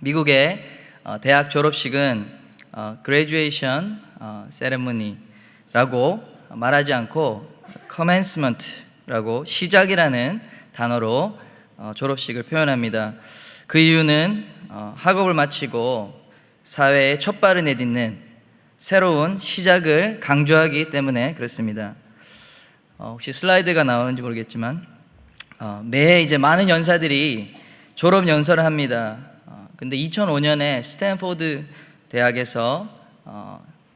미국의 대학 졸업식은 graduation ceremony라고 말하지 않고 commencement라고 시작이라는 단어로 졸업식을 표현합니다. 그 이유는 학업을 마치고 사회에 첫 발을 내딛는 새로운 시작을 강조하기 때문에 그렇습니다. 혹시 슬라이드가 나오는지 모르겠지만 매해 이제 많은 연사들이 졸업 연설을 합니다. 근데 2005년에 스탠포드 대학에서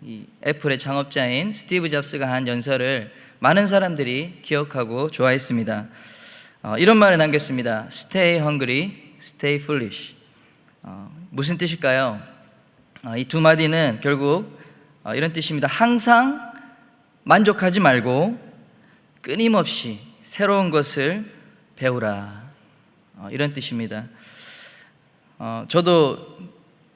이 애플의 창업자인 스티브 잡스가 한 연설을 많은 사람들이 기억하고 좋아했습니다. 이런 말을 남겼습니다. Stay hungry, stay foolish. 무슨 뜻일까요? 이 두 마디는 결국 이런 뜻입니다. 항상 만족하지 말고 끊임없이 새로운 것을 배우라. 이런 뜻입니다. 저도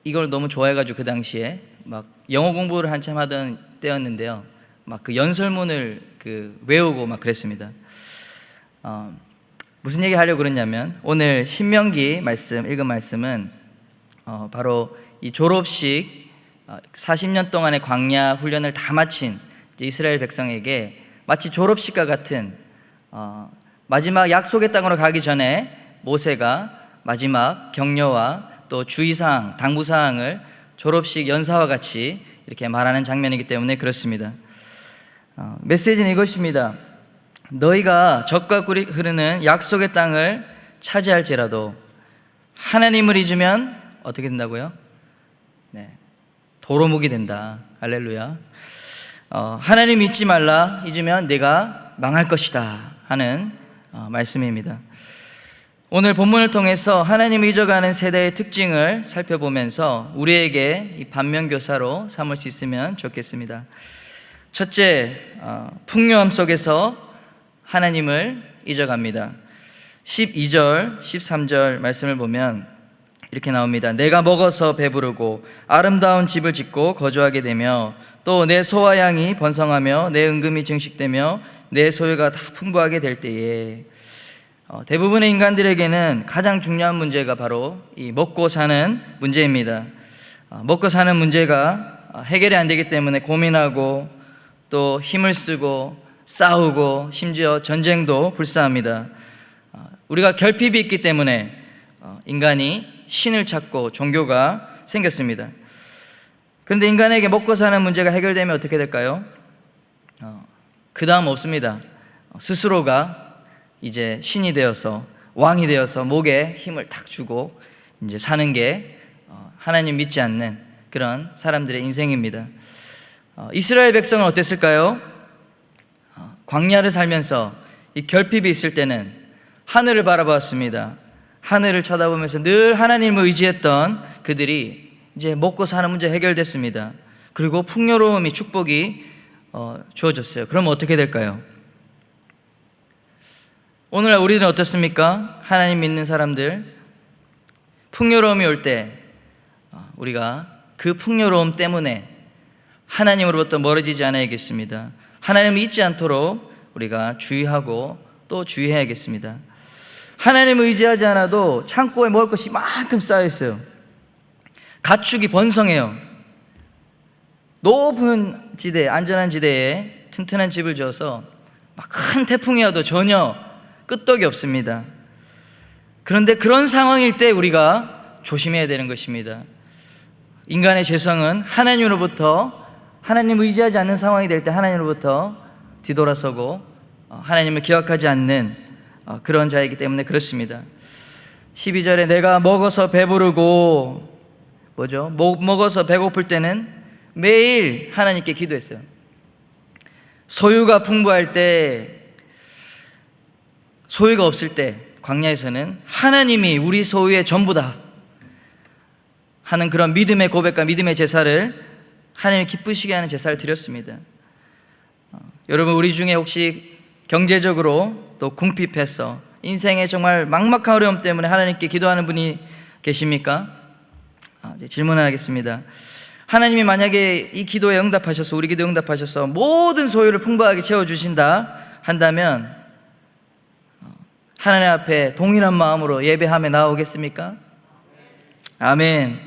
이걸 너무 좋아해가지고 그 당시에 막 영어 공부를 한참 하던 때였는데요. 막 그 연설문을 외우고 막 그랬습니다. 무슨 얘기 하려고 그러냐면 오늘 신명기 말씀 읽은 말씀은 바로 이 졸업식 40년 동안의 광야 훈련을 다 마친 이스라엘 백성에게 마치 졸업식과 같은 마지막 약속의 땅으로 가기 전에 모세가 마지막 격려와 또 주의사항, 당부사항을 졸업식 연사와 같이 이렇게 말하는 장면이기 때문에 그렇습니다. 메시지는 이것입니다. 너희가 적과 꿀이 흐르는 약속의 땅을 차지할지라도 하나님을 잊으면 어떻게 된다고요? 네, 도루묵이 된다. 할렐루야. 하나님 잊지 말라. 잊으면 내가 망할 것이다 하는 말씀입니다. 오늘 본문을 통해서 하나님을 잊어가는 세대의 특징을 살펴보면서 우리에게 이 반면교사로 삼을 수 있으면 좋겠습니다. 첫째, 풍요함 속에서 하나님을 잊어갑니다. 12절, 13절 말씀을 보면 이렇게 나옵니다. 내가 먹어서 배부르고 아름다운 집을 짓고 거주하게 되며 또 내 소와 양이 번성하며 내 은금이 증식되며 내 소유가 다 풍부하게 될 때에 대부분의 인간들에게는 가장 중요한 문제가 바로 이 먹고 사는 문제입니다. 먹고 사는 문제가 해결이 안 되기 때문에 고민하고 또 힘을 쓰고 싸우고 심지어 전쟁도 불사합니다. 우리가 결핍이 있기 때문에 인간이 신을 찾고 종교가 생겼습니다. 그런데 인간에게 먹고 사는 문제가 해결되면 어떻게 될까요? 그 다음 없습니다. 스스로가 이제 신이 되어서 왕이 되어서 목에 힘을 탁 주고 이제 사는 게 하나님 믿지 않는 그런 사람들의 인생입니다. 이스라엘 백성은 어땠을까요? 광야를 살면서 이 결핍이 있을 때는 하늘을 바라봤습니다. 하늘을 쳐다보면서 늘 하나님을 의지했던 그들이 이제 먹고 사는 문제 해결됐습니다. 그리고 풍요로움이 축복이 주어졌어요. 그럼 어떻게 될까요? 오늘날 우리는 어떻습니까? 하나님 믿는 사람들 풍요로움이 올 때 우리가 그 풍요로움 때문에 하나님으로부터 멀어지지 않아야겠습니다. 하나님을 잊지 않도록 우리가 주의하고 또 주의해야겠습니다. 하나님을 의지하지 않아도 창고에 먹을 것이 만큼 쌓여있어요. 가축이 번성해요. 높은 지대, 안전한 지대에 튼튼한 집을 지어서 막 큰 태풍이 와도 전혀 끄떡이 없습니다. 그런데 그런 상황일 때 우리가 조심해야 되는 것입니다. 인간의 죄성은 하나님으로부터 하나님을 의지하지 않는 상황이 될 때 하나님으로부터 뒤돌아서고 하나님을 기억하지 않는 그런 자이기 때문에 그렇습니다. 12절에 내가 먹어서 배부르고 뭐죠? 먹어서 배고플 때는 매일 하나님께 기도했어요. 소유가 풍부할 때, 소유가 없을 때 광야에서는 하나님이 우리 소유의 전부다 하는 그런 믿음의 고백과 믿음의 제사를 하나님을 기쁘시게 하는 제사를 드렸습니다. 여러분 우리 중에 혹시 경제적으로 또 궁핍해서 인생에 정말 막막한 어려움 때문에 하나님께 기도하는 분이 계십니까? 이제 질문을 하겠습니다. 하나님이 만약에 이 기도에 응답하셔서 우리 기도에 응답하셔서 모든 소유를 풍부하게 채워주신다 한다면 하나님 앞에 동일한 마음으로 예배하며 나오겠습니까? 아멘.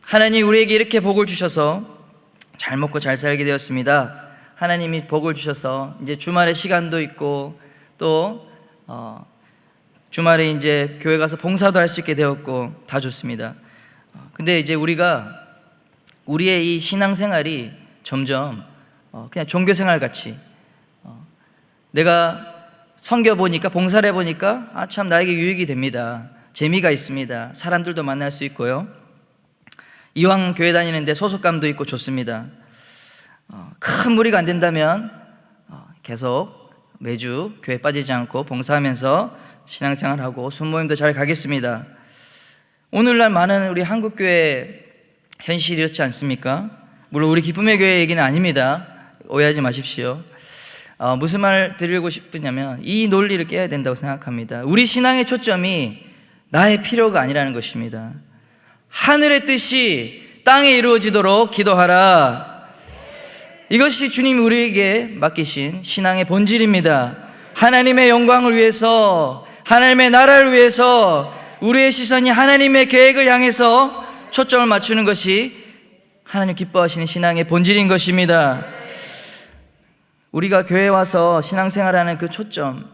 하나님 우리에게 이렇게 복을 주셔서 잘 먹고 잘 살게 되었습니다. 하나님이 복을 주셔서 이제 주말에 시간도 있고 또 주말에 이제 교회 가서 봉사도 할 수 있게 되었고 다 좋습니다. 근데 이제 우리의 이 신앙생활이 점점 그냥 종교생활 같이 내가 섬겨보니까 봉사를 해보니까 참 나에게 유익이 됩니다. 재미가 있습니다. 사람들도 만날 수 있고요. 이왕 교회 다니는데 소속감도 있고 좋습니다. 큰 무리가 안 된다면 계속 매주 교회 빠지지 않고 봉사하면서 신앙생활하고 순모임도 잘 가겠습니다. 오늘날 많은 우리 한국교회 현실이 이렇지 않습니까? 물론 우리 기쁨의 교회 얘기는 아닙니다. 오해하지 마십시오. 무슨 말 드리고 싶으냐면 이 논리를 깨야 된다고 생각합니다. 우리 신앙의 초점이 나의 필요가 아니라는 것입니다. 하늘의 뜻이 땅에 이루어지도록 기도하라. 이것이 주님이 우리에게 맡기신 신앙의 본질입니다. 하나님의 영광을 위해서, 하나님의 나라를 위해서 우리의 시선이 하나님의 계획을 향해서 초점을 맞추는 것이 하나님 기뻐하시는 신앙의 본질인 것입니다. 우리가 교회에 와서 신앙생활하는 그 초점,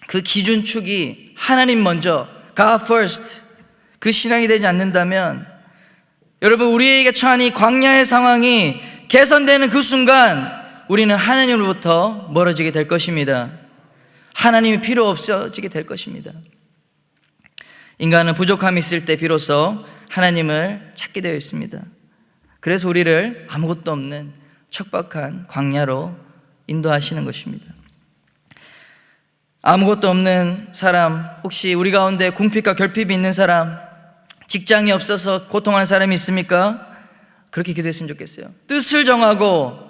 그 기준축이 하나님 먼저, God first, 그 신앙이 되지 않는다면 여러분 우리에게 처한 이 광야의 상황이 개선되는 그 순간 우리는 하나님으로부터 멀어지게 될 것입니다. 하나님이 필요 없어지게 될 것입니다. 인간은 부족함이 있을 때 비로소 하나님을 찾게 되어 있습니다. 그래서 우리를 아무것도 없는 척박한 광야로 인도하시는 것입니다. 아무것도 없는 사람, 혹시 우리 가운데 궁핍과 결핍이 있는 사람, 직장이 없어서 고통하는 사람이 있습니까? 그렇게 기도했으면 좋겠어요. 뜻을 정하고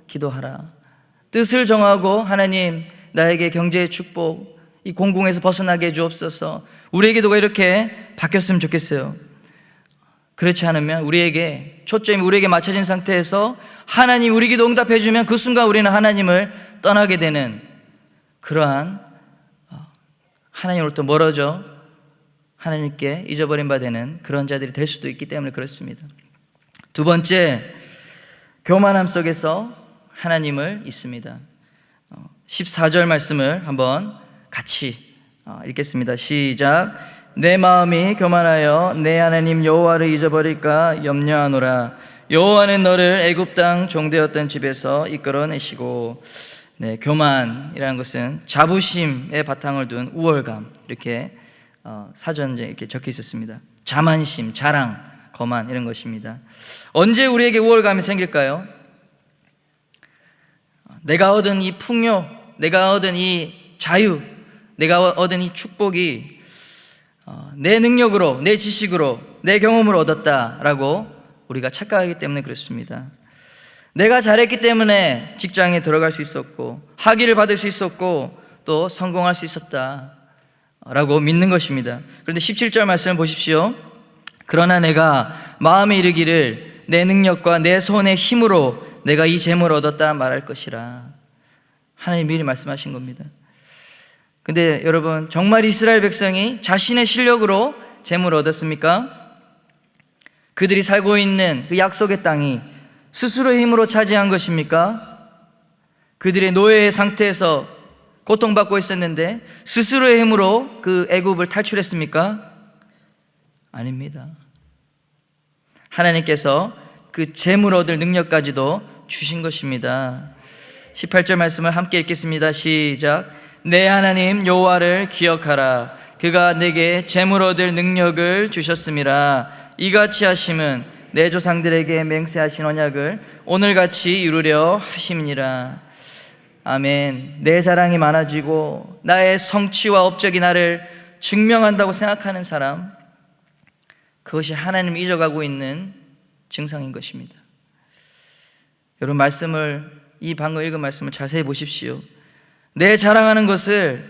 기도하라. 뜻을 정하고 하나님 나에게 경제의 축복, 이 공공에서 벗어나게 해 주옵소서. 우리의 기도가 이렇게 바뀌었으면 좋겠어요. 그렇지 않으면 우리에게 초점이 우리에게 맞춰진 상태에서 하나님 우리 기도 응답해 주면 그 순간 우리는 하나님을 떠나게 되는 그러한 하나님으로부터 멀어져 하나님께 잊어버린 바 되는 그런 자들이 될 수도 있기 때문에 그렇습니다. 두 번째, 교만함 속에서 하나님을 잊습니다. 14절 말씀을 한번 같이 읽겠습니다. 시작. 내 마음이 교만하여 내 하나님 여호와를 잊어버릴까 염려하노라. 여호와는 너를 애굽 땅 종되었던 집에서 이끌어내시고. 네, 교만이라는 것은 자부심에 바탕을 둔 우월감, 이렇게 사전에 이렇게 적혀 있었습니다. 자만심, 자랑, 거만 이런 것입니다. 언제 우리에게 우월감이 생길까요? 내가 얻은 이 풍요, 내가 얻은 이 자유, 내가 얻은 이 축복이 내 능력으로, 내 지식으로, 내 경험으로 얻었다라고 우리가 착각하기 때문에 그렇습니다. 내가 잘했기 때문에 직장에 들어갈 수 있었고 학위를 받을 수 있었고 또 성공할 수 있었다라고 믿는 것입니다. 그런데 17절 말씀을 보십시오. 그러나 내가 마음에 이르기를 내 능력과 내 손의 힘으로 내가 이 재물을 얻었다 말할 것이라. 하나님 미리 말씀하신 겁니다. 근데 여러분, 정말 이스라엘 백성이 자신의 실력으로 재물을 얻었습니까? 그들이 살고 있는 그 약속의 땅이 스스로의 힘으로 차지한 것입니까? 그들의 노예의 상태에서 고통받고 있었는데 스스로의 힘으로 그 애굽을 탈출했습니까? 아닙니다. 하나님께서 그 재물 얻을 능력까지도 주신 것입니다. 18절 말씀을 함께 읽겠습니다. 시작. 내 하나님 여호와를 기억하라. 그가 내게 재물 얻을 능력을 주셨음이라. 이같이 하심은 내 조상들에게 맹세하신 언약을 오늘같이 이루려 하심이니라. 아멘. 내 자랑이 많아지고 나의 성취와 업적이 나를 증명한다고 생각하는 사람, 그것이 하나님을 잊어가고 있는 증상인 것입니다. 여러분, 이 방금 읽은 말씀을 자세히 보십시오. 내 자랑하는 것을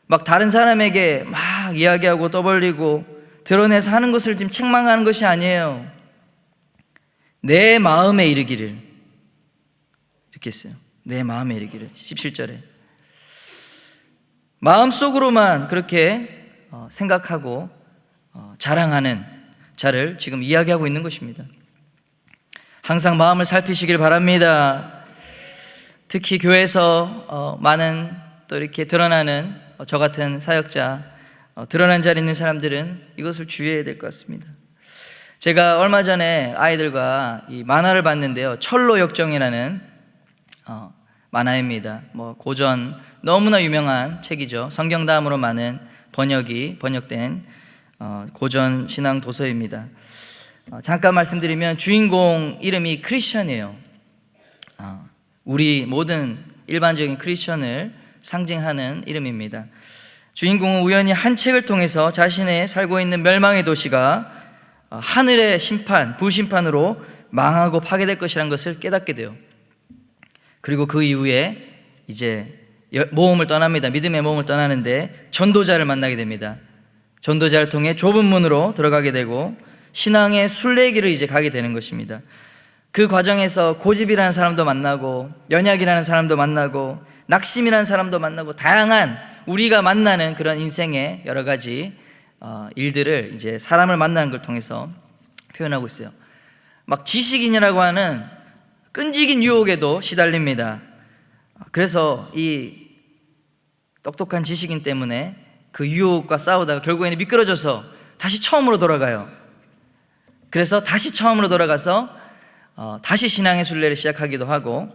막 다른 사람에게 막 이야기하고 떠벌리고 드러내서 하는 것을 지금 책망하는 것이 아니에요. 내 마음에 이르기를, 이렇게 했어요. 내 마음에 이르기를. 17절에 마음속으로만 그렇게 생각하고 자랑하는 자를 지금 이야기하고 있는 것입니다. 항상 마음을 살피시길 바랍니다. 특히 교회에서 많은 또 이렇게 드러나는 저 같은 사역자, 드러난 자리에 있는 사람들은 이것을 주의해야 될 것 같습니다. 제가 얼마 전에 아이들과 이 만화를 봤는데요, 철로 역정이라는 만화입니다. 고전 너무나 유명한 책이죠. 성경 다음으로 많은 번역된 고전 신앙 도서입니다. 잠깐 말씀드리면 주인공 이름이 크리스천이에요. 우리 모든 일반적인 크리스천을 상징하는 이름입니다. 주인공은 우연히 한 책을 통해서 자신의 살고 있는 멸망의 도시가 하늘의 심판, 불심판으로 망하고 파괴될 것이라는 것을 깨닫게 돼요. 그리고 그 이후에 이제 모험을 떠납니다. 믿음의 모험을 떠나는데 전도자를 만나게 됩니다. 전도자를 통해 좁은 문으로 들어가게 되고 신앙의 순례길을 이제 가게 되는 것입니다. 그 과정에서 고집이라는 사람도 만나고 연약이라는 사람도 만나고 낙심이라는 사람도 만나고 다양한 우리가 만나는 그런 인생의 여러 가지 일들을 이제 사람을 만나는 걸 통해서 표현하고 있어요. 막 지식인이라고 하는 끈질긴 유혹에도 시달립니다. 그래서 이 똑똑한 지식인 때문에 그 유혹과 싸우다가 결국에는 미끄러져서 다시 처음으로 돌아가요. 그래서 다시 처음으로 돌아가서 다시 신앙의 순례를 시작하기도 하고,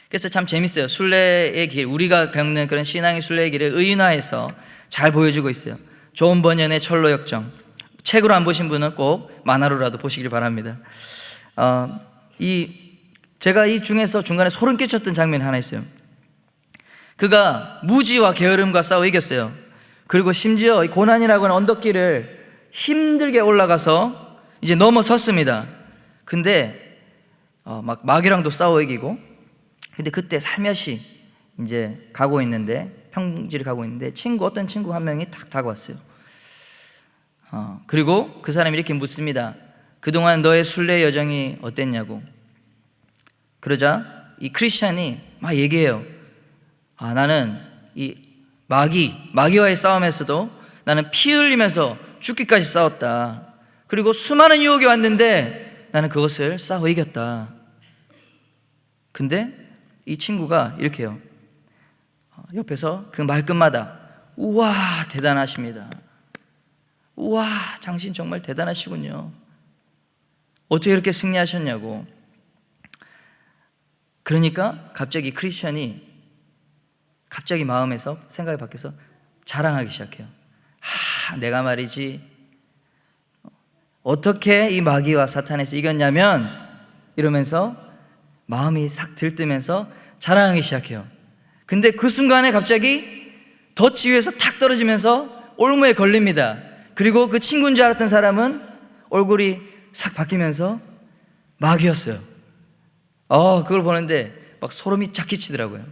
그래서 참 재밌어요. 순례의 길, 우리가 겪는 그런 신앙의 순례의 길을 의인화해서 잘 보여주고 있어요. 존 버년의 철로 역정, 책으로 안 보신 분은 꼭 만화로라도 보시길 바랍니다. 제가 이 중에서 중간에 소름 끼쳤던 장면이 하나 있어요. 그가 무지와 게으름과 싸워 이겼어요. 그리고 심지어 이 고난이라고 하는 언덕길을 힘들게 올라가서 이제 넘어섰습니다. 근데 막 마귀랑도 싸워 이기고, 근데 그때 살며시 이제 가고 있는데, 평지를 가고 있는데 어떤 친구 한 명이 탁 다가왔어요. 그리고 그 사람이 이렇게 묻습니다. 그동안 너의 순례 여정이 어땠냐고. 그러자 이 크리스찬이 막 얘기해요. 나는 이 마귀와의 싸움에서도 나는 피 흘리면서 죽기까지 싸웠다. 그리고 수많은 유혹이 왔는데 나는 그것을 싸워 이겼다. 근데 이 친구가 이렇게 해요. 옆에서 그 말끝마다 우와 대단하십니다. 우와 당신 정말 대단하시군요. 어떻게 이렇게 승리하셨냐고. 그러니까 갑자기 크리스천이 갑자기 마음에서 생각이 바뀌어서 자랑하기 시작해요. 내가 말이지 어떻게 이 마귀와 사탄에서 이겼냐면, 이러면서 마음이 싹 들뜨면서 자랑하기 시작해요. 근데 그 순간에 갑자기 덫 위에서 탁 떨어지면서 올무에 걸립니다. 그리고 그 친구인 줄 알았던 사람은 얼굴이 싹 바뀌면서 마귀였어요. 그걸 보는데 막 소름이 쫙 끼치더라고요.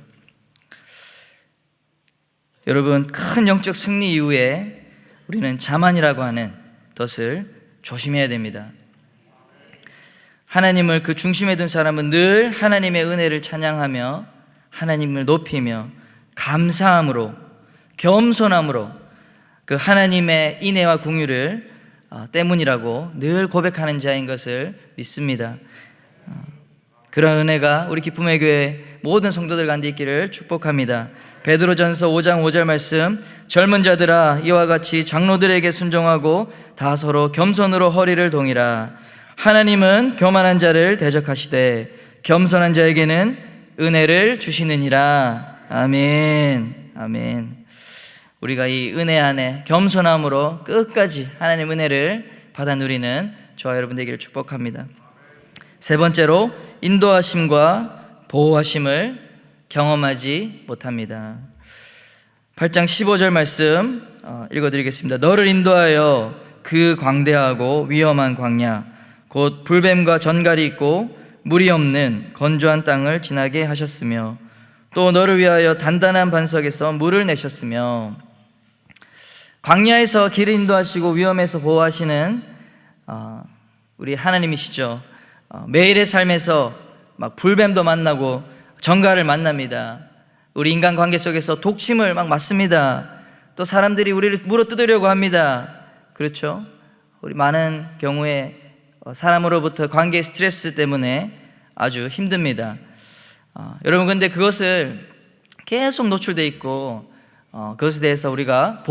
여러분, 큰 영적 승리 이후에 우리는 자만이라고 하는 덫을 조심해야 됩니다. 하나님을 그 중심에 둔 사람은 늘 하나님의 은혜를 찬양하며 하나님을 높이며 감사함으로 겸손함으로 그 하나님의 인애와 긍휼을 때문이라고 늘 고백하는 자인 것을 믿습니다. 그런 은혜가 우리 기쁨의 교회 모든 성도들 가운데 있기를 축복합니다. 베드로전서 5장 5절 말씀, 젊은 자들아 이와 같이 장로들에게 순종하고 다 서로 겸손으로 허리를 동이라. 하나님은 교만한 자를 대적하시되 겸손한 자에게는 은혜를 주시느니라. 아멘. 아멘. 우리가 이 은혜 안에 겸손함으로 끝까지 하나님 은혜를 받아 누리는 저와 여러분 되기를 축복합니다. 세 번째로, 인도하심과 보호하심을 경험하지 못합니다. 8장 15절 말씀 읽어드리겠습니다. 너를 인도하여 그 광대하고 위험한 광야 곧 불뱀과 전갈이 있고 물이 없는 건조한 땅을 지나게 하셨으며 또 너를 위하여 단단한 반석에서 물을 내셨으며. 광야에서 길을 인도하시고 위험에서 보호하시는 우리 하나님이시죠. 매일의 삶에서 막 불뱀도 만나고 전갈을 만납니다. 우리 인간관계 속에서 독침을 막 맞습니다. 또 사람들이 우리를 물어뜯으려고 합니다. 그렇죠? 우리 많은 경우에 사람으로부터 관계 스트레스 때문에 아주 힘듭니다. 여러분, 근데 그것을 계속 노출돼 있고 그것에 대해서 우리가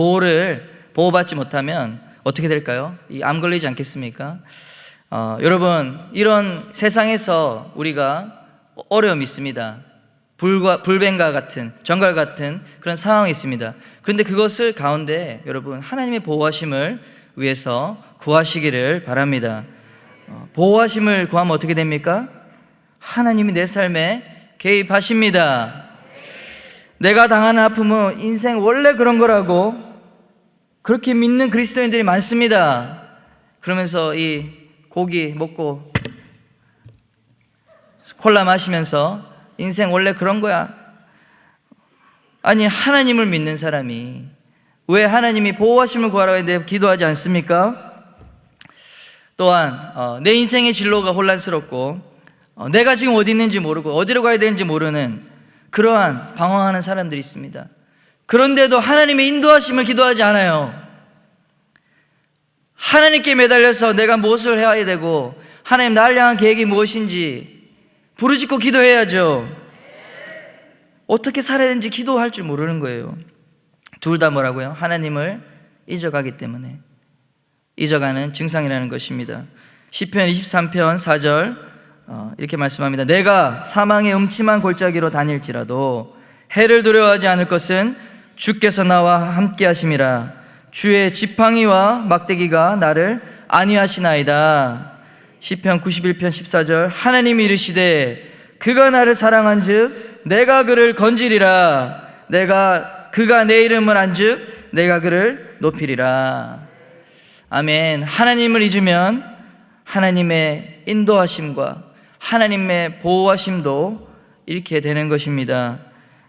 보호받지 못하면 어떻게 될까요? 이 암 걸리지 않겠습니까? 여러분, 이런 세상에서 우리가 어려움이 있습니다. 불뱀과 같은, 정갈 같은 그런 상황이 있습니다. 그런데 그것을 가운데 여러분, 하나님의 보호하심을 위해서 구하시기를 바랍니다. 보호하심을 구하면 어떻게 됩니까? 하나님이 내 삶에 개입하십니다. 내가 당하는 아픔은 인생 원래 그런 거라고 그렇게 믿는 그리스도인들이 많습니다. 그러면서 이 고기 먹고 콜라 마시면서 인생 원래 그런 거야. 아니, 하나님을 믿는 사람이 왜 하나님이 보호하심을 구하라고 했는데 기도하지 않습니까? 또한 내 인생의 진로가 혼란스럽고 내가 지금 어디 있는지 모르고 어디로 가야 되는지 모르는 그러한 방황하는 사람들이 있습니다. 그런데도 하나님의 인도하심을 기도하지 않아요. 하나님께 매달려서 내가 무엇을 해야 되고 하나님 나를 향한 계획이 무엇인지 부르짖고 기도해야죠. 어떻게 살아야 되는지 기도할 줄 모르는 거예요. 둘 다 뭐라고요? 하나님을 잊어가기 때문에 잊어가는 증상이라는 것입니다. 시편 23편 4절 이렇게 말씀합니다. 내가 사망의 음침한 골짜기로 다닐지라도 해를 두려워하지 않을 것은 주께서 나와 함께 하심이라. 주의 지팡이와 막대기가 나를 안위하시나이다. 시편 91편 14절 하나님이 이르시되 그가 나를 사랑한즉 내가 그를 건지리라. 그가 내 이름을 안즉 내가 그를 높이리라. 아멘. 하나님을 잊으면 하나님의 인도하심과 하나님의 보호하심도 잃게 되는 것입니다.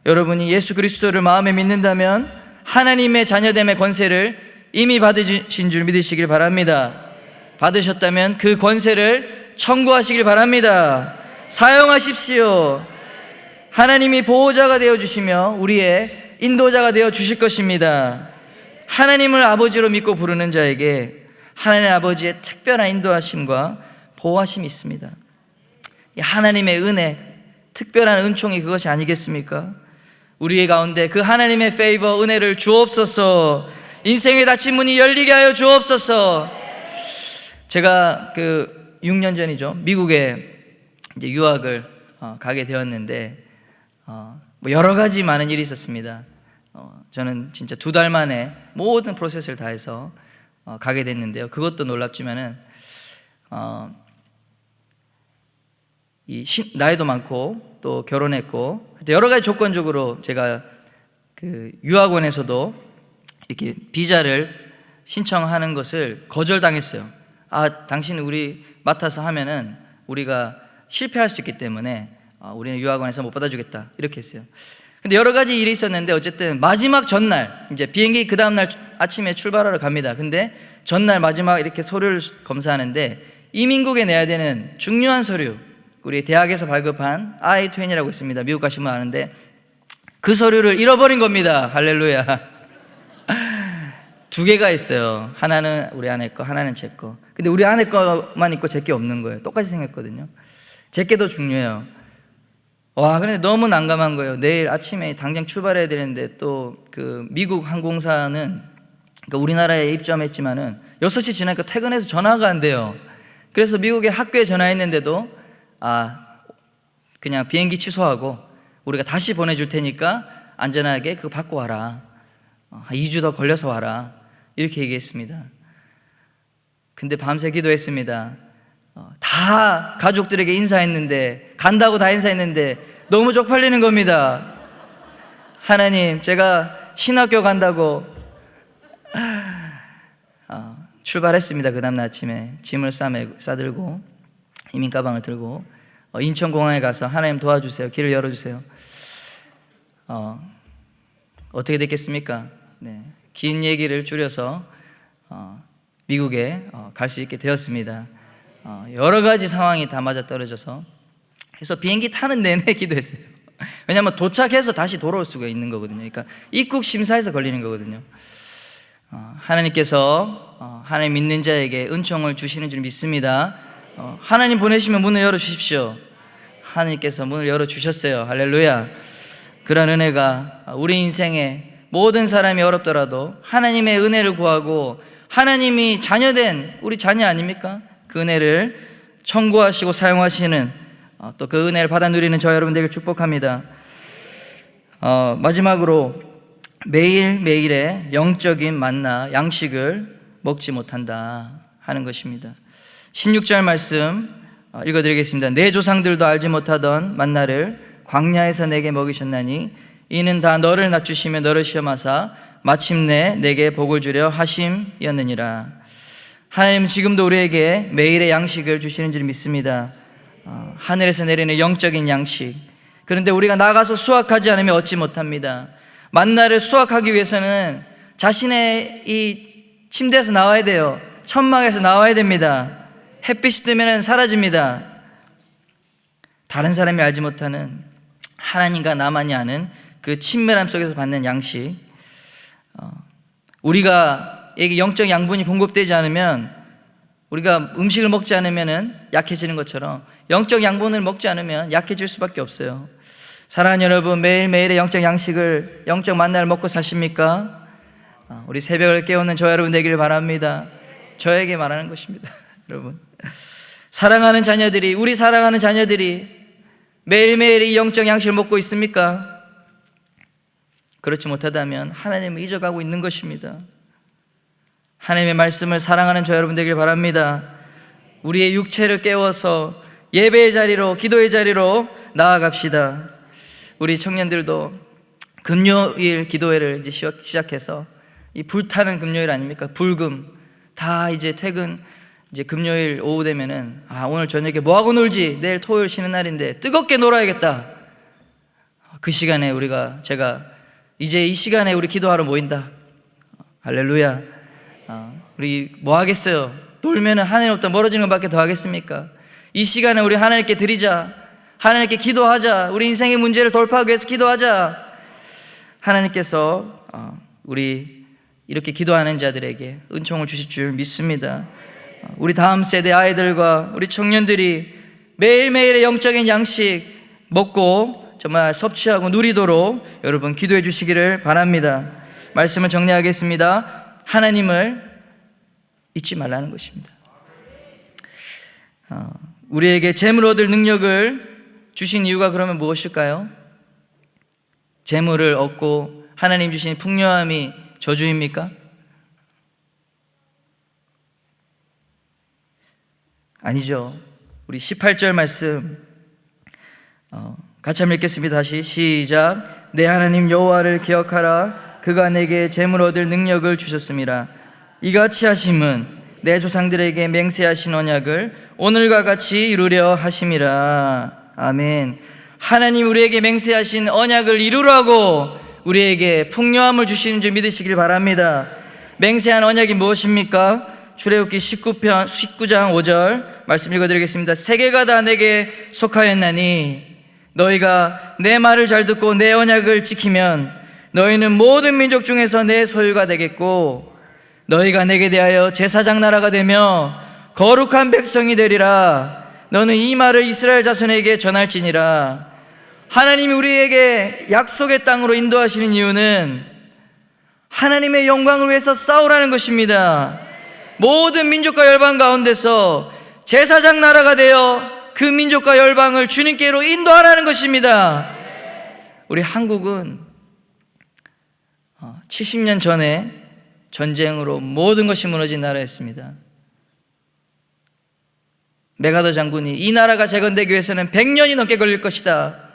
여러분이 예수 그리스도를 마음에 믿는다면 하나님의 자녀됨의 권세를 이미 받으신 줄 믿으시길 바랍니다. 받으셨다면 그 권세를 청구하시길 바랍니다. 사용하십시오. 하나님이 보호자가 되어주시며 우리의 인도자가 되어주실 것입니다. 하나님을 아버지로 믿고 부르는 자에게 하나님 아버지의 특별한 인도하심과 보호하심이 있습니다. 하나님의 은혜, 특별한 은총이 그것이 아니겠습니까? 우리의 가운데 그 하나님의 페이버, 은혜를 주옵소서. 인생의 닫힌 문이 열리게 하여 주옵소서. 제가 6년 전이죠, 미국에 이제 유학을 가게 되었는데 뭐 여러 가지 많은 일이 있었습니다. 저는 진짜 2달 만에 모든 프로세스를 다 해서 가게 됐는데요. 그것도 놀랍지만은 나이도 많고 또 결혼했고 여러 가지 조건적으로 제가 그 유학원에서도 이렇게 비자를 신청하는 것을 거절당했어요. 당신은 우리 맡아서 하면은 우리가 실패할 수 있기 때문에 우리는 유학원에서 못 받아주겠다, 이렇게 했어요. 근데 여러 가지 일이 있었는데 어쨌든 마지막 전날, 이제 비행기 그 다음날 아침에 출발하러 갑니다. 근데 전날 마지막 이렇게 서류를 검사하는데 이민국에 내야 되는 중요한 서류, 우리 대학에서 발급한 I-20이라고 있습니다. 미국 가시면 아는데 그 서류를 잃어버린 겁니다. 할렐루야. 2개가 있어요. 하나는 우리 아내 거, 하나는 제 거. 근데 우리 아내 거만 있고 제 게 없는 거예요. 똑같이 생겼거든요. 제 게 더 중요해요. 그런데 너무 난감한 거예요. 내일 아침에 당장 출발해야 되는데 또 그 미국 항공사는 그러니까 우리나라에 입점했지만은 6시 지나니까 퇴근해서 전화가 안 돼요. 그래서 미국의 학교에 전화했는데도 그냥 비행기 취소하고 우리가 다시 보내줄 테니까 안전하게 그거 받고 와라. 2주 더 걸려서 와라. 이렇게 얘기했습니다. 근데 밤새 기도했습니다. 다 가족들에게 인사했는데, 간다고 다 인사했는데 너무 쪽팔리는 겁니다. 하나님, 제가 신학교 간다고 출발했습니다. 그 다음날 아침에 짐을 싸들고 이민 가방을 들고 인천공항에 가서 하나님 도와주세요, 길을 열어주세요. 어떻게 됐겠습니까? 긴 얘기를 줄여서 미국에 갈 수 있게 되었습니다. 여러 가지 상황이 다 맞아떨어져서 그래서 비행기 타는 내내 기도했어요. 왜냐하면 도착해서 다시 돌아올 수가 있는 거거든요. 그러니까 입국 심사에서 걸리는 거거든요. 하나님께서 하나님 믿는 자에게 은총을 주시는 줄 믿습니다. 하나님 보내시면 문을 열어주십시오. 하나님께서 문을 열어주셨어요. 할렐루야. 그런 은혜가 우리 인생에 모든 사람이 어렵더라도 하나님의 은혜를 구하고 하나님이 자녀된 우리 자녀 아닙니까? 그 은혜를 청구하시고 사용하시는 또 그 은혜를 받아 누리는 저 여러분 되길 축복합니다. 마지막으로 매일매일의 영적인 만나 양식을 먹지 못한다 하는 것입니다. 16절 말씀 읽어드리겠습니다. 내 조상들도 알지 못하던 만나를 광야에서 내게 먹이셨나니 이는 다 너를 낮추시며 너를 시험하사 마침내 내게 복을 주려 하심이었느니라. 하나님은 지금도 우리에게 매일의 양식을 주시는 줄 믿습니다. 하늘에서 내리는 영적인 양식. 그런데 우리가 나가서 수확하지 않으면 얻지 못합니다. 만나를 수확하기 위해서는 자신의 이 침대에서 나와야 돼요. 천막에서 나와야 됩니다. 햇빛이 뜨면 사라집니다. 다른 사람이 알지 못하는 하나님과 나만이 아는 그 친밀함 속에서 받는 양식. 우리가 에게 영적 양분이 공급되지 않으면, 우리가 음식을 먹지 않으면 약해지는 것처럼 영적 양분을 먹지 않으면 약해질 수밖에 없어요. 사랑하는 여러분, 매일매일의 영적 양식을, 영적 만나를 먹고 사십니까? 우리 새벽을 깨우는 저 여러분 되기를 바랍니다. 저에게 말하는 것입니다. 여러분, 사랑하는 자녀들이, 우리 사랑하는 자녀들이 매일매일 이 영적 양식을 먹고 있습니까? 그렇지 못하다면 하나님을 잊어가고 있는 것입니다. 하나님의 말씀을 사랑하는 저 여러분 되길 바랍니다. 우리의 육체를 깨워서 예배의 자리로, 기도의 자리로 나아갑시다. 우리 청년들도 금요일 기도회를 이제 시작해서, 이 불타는 금요일 아닙니까? 불금. 다 이제 퇴근, 이제 금요일 오후 되면은 오늘 저녁에 뭐하고 놀지? 내일 토요일 쉬는 날인데 뜨겁게 놀아야겠다. 그 시간에 제가 이제 이 시간에 우리 기도하러 모인다. 할렐루야. 우리 뭐 하겠어요? 놀면은 하나님으로부터 멀어지는 것밖에 더 하겠습니까? 이 시간에 우리 하나님께 드리자. 하나님께 기도하자. 우리 인생의 문제를 돌파하기 위해서 기도하자. 하나님께서 우리 이렇게 기도하는 자들에게 은총을 주실 줄 믿습니다. 우리 다음 세대 아이들과 우리 청년들이 매일매일의 영적인 양식 먹고 정말 섭취하고 누리도록 여러분 기도해 주시기를 바랍니다. 말씀을 정리하겠습니다. 하나님을 잊지 말라는 것입니다. 우리에게 재물 얻을 능력을 주신 이유가 그러면 무엇일까요? 재물을 얻고 하나님 주신 풍요함이 저주입니까? 아니죠. 우리 18절 말씀 같이 한번 읽겠습니다. 다시 시작. 내 하나님 여호와를 기억하라. 그가 내게 재물 얻을 능력을 주셨습니다. 이같이 하심은 내 조상들에게 맹세하신 언약을 오늘과 같이 이루려 하심이라. 아멘. 하나님 우리에게 맹세하신 언약을 이루라고 우리에게 풍요함을 주시는 줄 믿으시길 바랍니다. 맹세한 언약이 무엇입니까? 출애굽기 19장 5절 말씀 읽어드리겠습니다. 세계가 다 내게 속하였나니 너희가 내 말을 잘 듣고 내 언약을 지키면 너희는 모든 민족 중에서 내 소유가 되겠고 너희가 내게 대하여 제사장 나라가 되며 거룩한 백성이 되리라. 너는 이 말을 이스라엘 자손에게 전할지니라. 하나님이 우리에게 약속의 땅으로 인도하시는 이유는 하나님의 영광을 위해서 싸우라는 것입니다. 모든 민족과 열방 가운데서 제사장 나라가 되어 그 민족과 열방을 주님께로 인도하라는 것입니다. 우리 한국은 70년 전에 전쟁으로 모든 것이 무너진 나라였습니다. 메가더 장군이 이 나라가 재건되기 위해서는 100년이 넘게 걸릴 것이다,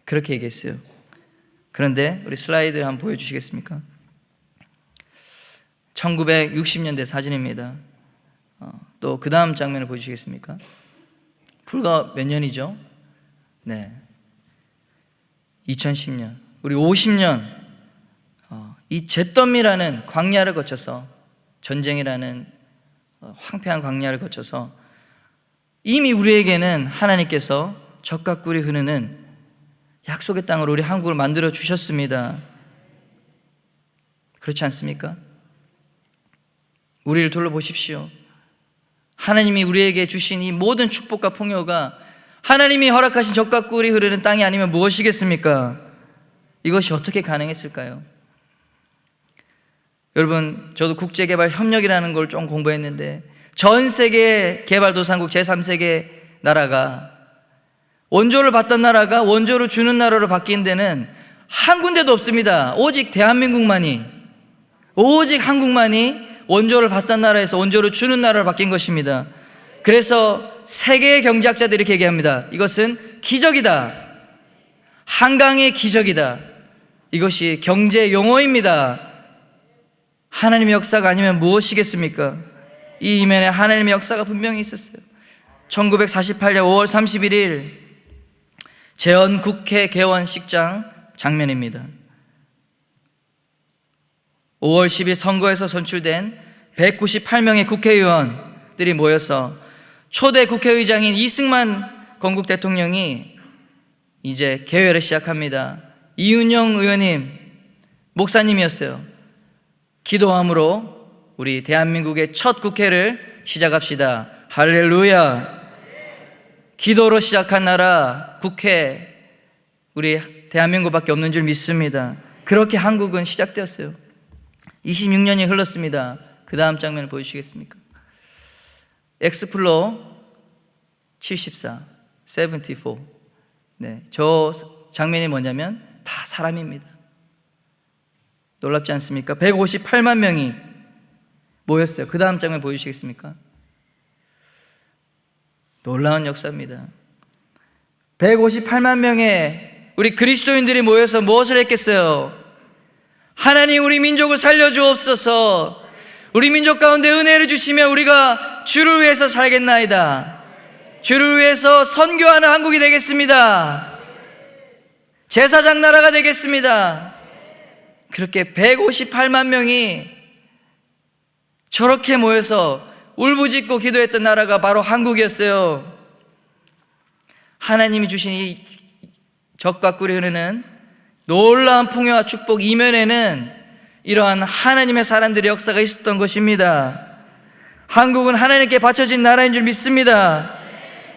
그렇게 얘기했어요. 그런데 우리 슬라이드 한번 보여주시겠습니까? 1960년대 사진입니다. 또 그 다음 장면을 보여주시겠습니까? 불과 몇 년이죠? 네, 2010년. 우리 50년 이 잿더미라는 광야를 거쳐서, 전쟁이라는 황폐한 광야를 거쳐서 이미 우리에게는 하나님께서 적과 꿀이 흐르는 약속의 땅으로 우리 한국을 만들어 주셨습니다. 그렇지 않습니까? 우리를 둘러보십시오. 하나님이 우리에게 주신 이 모든 축복과 풍요가 하나님이 허락하신 젖과 꿀이 흐르는 땅이 아니면 무엇이겠습니까? 이것이 어떻게 가능했을까요? 여러분, 저도 국제개발협력이라는 걸 좀 공부했는데 전 세계 개발도상국 제3세계 나라가 원조를 받던 나라가 원조를 주는 나라로 바뀐 데는 한 군데도 없습니다. 오직 대한민국만이, 오직 한국만이 원조를 받던 나라에서 원조를 주는 나라로 바뀐 것입니다. 그래서 세계의 경제학자들이 이렇게 얘기합니다. 이것은 기적이다. 한강의 기적이다. 이것이 경제 용어입니다. 하나님의 역사가 아니면 무엇이겠습니까? 이 이면에 하나님의 역사가 분명히 있었어요. 1948년 5월 31일 재헌국회 개원식장 장면입니다. 5월 10일 선거에서 선출된 198명의 국회의원들이 모여서 초대 국회의장인 이승만 건국 대통령이 이제 개회를 시작합니다. 이윤영 의원님, 목사님이었어요. 기도함으로 우리 대한민국의 첫 국회를 시작합시다. 할렐루야. 기도로 시작한 나라 국회, 우리 대한민국밖에 없는 줄 믿습니다. 그렇게 한국은 시작되었어요. 26년이 흘렀습니다. 그 다음 장면을 보여주시겠습니까? 엑스플로 74, 74. 네, 저 장면이 뭐냐면 다 사람입니다. 놀랍지 않습니까? 158만 명이 모였어요. 그 다음 장면 보여주시겠습니까? 놀라운 역사입니다. 158만 명의 우리 그리스도인들이 모여서 무엇을 했겠어요? 하나님, 우리 민족을 살려주옵소서. 우리 민족 가운데 은혜를 주시면 우리가 주를 위해서 살겠나이다. 주를 위해서 선교하는 한국이 되겠습니다. 제사장 나라가 되겠습니다. 그렇게 158만 명이 저렇게 모여서 울부짖고 기도했던 나라가 바로 한국이었어요. 하나님이 주신 이 젖과 꿀이 흐르는 놀라운 풍요와 축복 이면에는 이러한 하나님의 사람들의 역사가 있었던 것입니다. 한국은 하나님께 바쳐진 나라인 줄 믿습니다.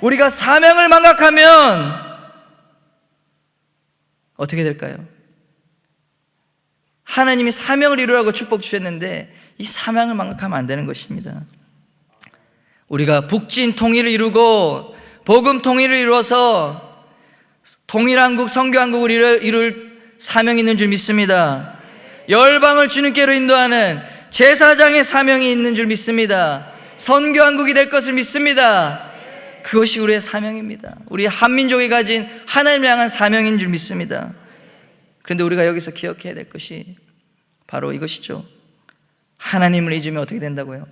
우리가 사명을 망각하면 어떻게 될까요? 하나님이 사명을 이루라고 축복 주셨는데 이 사명을 망각하면 안 되는 것입니다. 우리가 북진 통일을 이루고 복음 통일을 이루어서 통일한국, 선교한국을 이룰 사명이 있는 줄 믿습니다. 열방을 주님께로 인도하는 제사장의 사명이 있는 줄 믿습니다. 선교한국이 될 것을 믿습니다. 그것이 우리의 사명입니다. 우리 한민족이 가진 하나님을 향한 사명인 줄 믿습니다. 그런데 우리가 여기서 기억해야 될 것이 바로 이것이죠. 하나님을 잊으면 어떻게 된다고요?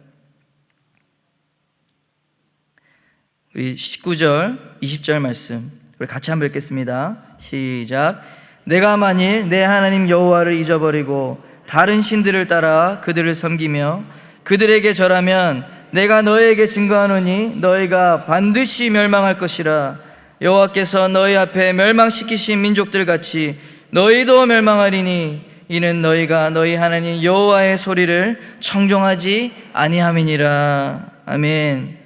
우리 19절, 20절 말씀 우리 같이 한번 읽겠습니다. 시작. 내가 만일 내 하나님 여호와를 잊어버리고 다른 신들을 따라 그들을 섬기며 그들에게 절하면 내가 너희에게 증거하노니 너희가 반드시 멸망할 것이라. 여호와께서 너희 앞에 멸망시키신 민족들 같이 너희도 멸망하리니 이는 너희가 너희 하나님 여호와의 소리를 청종하지 아니함이니라. 아멘.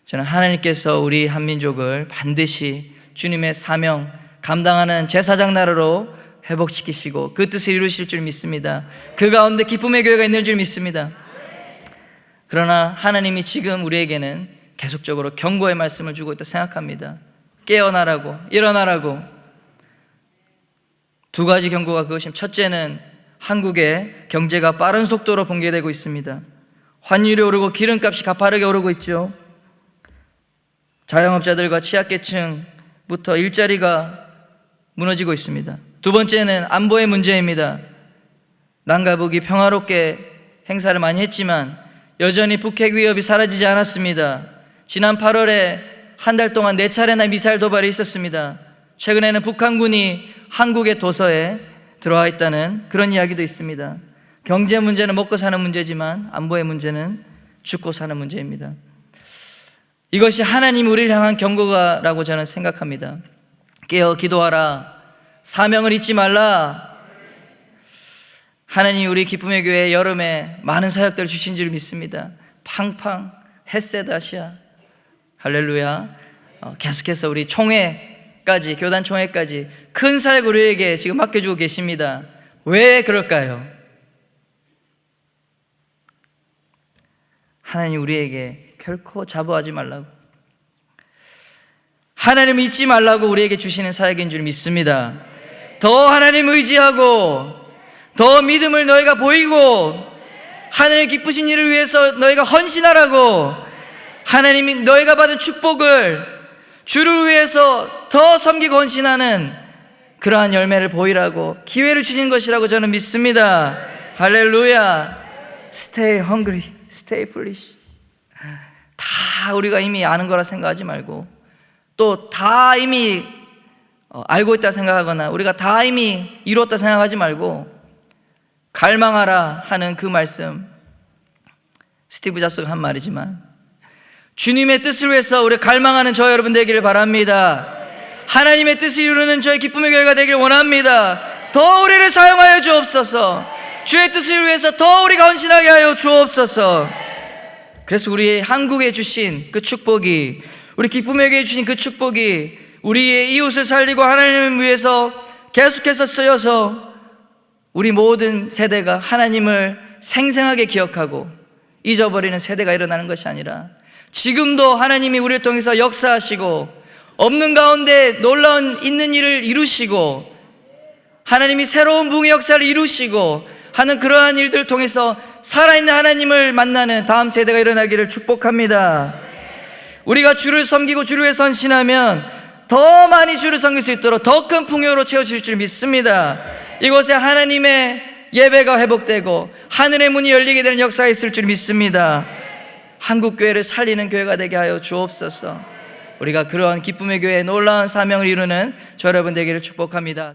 저는 하나님께서 우리 한민족을 반드시 주님의 사명 감당하는 제사장 나라로 회복시키시고 그 뜻을 이루실 줄 믿습니다. 그 가운데 기쁨의 교회가 있는 줄 믿습니다. 그러나 하나님이 지금 우리에게는 계속적으로 경고의 말씀을 주고 있다고 생각합니다. 깨어나라고, 일어나라고. 두 가지 경고가 그것입니다. 첫째는 한국의 경제가 빠른 속도로 붕괴되고 있습니다. 환율이 오르고 기름값이 가파르게 오르고 있죠. 자영업자들과 취약계층부터 일자리가 무너지고 있습니다. 두 번째는 안보의 문제입니다. 남과 북이 평화롭게 행사를 많이 했지만 여전히 북핵 위협이 사라지지 않았습니다. 지난 8월에 한 달 동안 4차례나 미사일 도발이 있었습니다. 최근에는 북한군이 한국의 도서에 들어와 있다는 그런 이야기도 있습니다. 경제 문제는 먹고 사는 문제지만 안보의 문제는 죽고 사는 문제입니다. 이것이 하나님 우리를 향한 경고라고 저는 생각합니다. 깨어 기도하라. 사명을 잊지 말라. 하나님 우리 기쁨의 교회 여름에 많은 사역들을 주신 줄 믿습니다. 팡팡, 햇셋 아시아, 할렐루야. 계속해서 우리 총회까지, 교단 총회까지 큰 사역 우리에게 지금 맡겨주고 계십니다. 왜 그럴까요? 하나님 우리에게 결코 자부하지 말라고, 하나님 잊지 말라고 우리에게 주시는 사역인 줄 믿습니다. 더 하나님 의지하고 더 믿음을 너희가 보이고 하나님 기쁘신 일을 위해서 너희가 헌신하라고, 하나님이 너희가 받은 축복을 주를 위해서 더 섬기고 헌신하는 그러한 열매를 보이라고 기회를 주신 것이라고 저는 믿습니다. 할렐루야. Stay hungry, stay foolish. 다 우리가 이미 아는 거라 생각하지 말고, 또 다 이미 알고 있다 생각하거나 우리가 다 이미 이루었다 생각하지 말고 갈망하라 하는 그 말씀, 스티브 잡스가 한 말이지만 주님의 뜻을 위해서 우리 갈망하는 저 여러분 되기를 바랍니다. 하나님의 뜻을 이루는 저희 기쁨의 교회가 되기를 원합니다. 더 우리를 사용하여 주옵소서. 주의 뜻을 위해서 더 우리가 헌신하게 하여 주옵소서. 그래서 우리 한국에 주신 그 축복이, 우리 기쁨의 교회에 주신 그 축복이 우리의 이웃을 살리고 하나님을 위해서 계속해서 쓰여서 우리 모든 세대가 하나님을 생생하게 기억하고 잊어버리는 세대가 일어나는 것이 아니라 지금도 하나님이 우리를 통해서 역사하시고 없는 가운데 놀라운 있는 일을 이루시고 하나님이 새로운 부흥의 역사를 이루시고 하는 그러한 일들을 통해서 살아있는 하나님을 만나는 다음 세대가 일어나기를 축복합니다. 우리가 주를 섬기고 주를 위해 헌신하면 더 많이 주를 섬길 수 있도록 더 큰 풍요로 채워질 줄 믿습니다. 이곳에 하나님의 예배가 회복되고 하늘의 문이 열리게 되는 역사가 있을 줄 믿습니다. 한국교회를 살리는 교회가 되게 하여 주옵소서. 우리가 그러한 기쁨의 교회의 놀라운 사명을 이루는 저 여러분 되기를 축복합니다.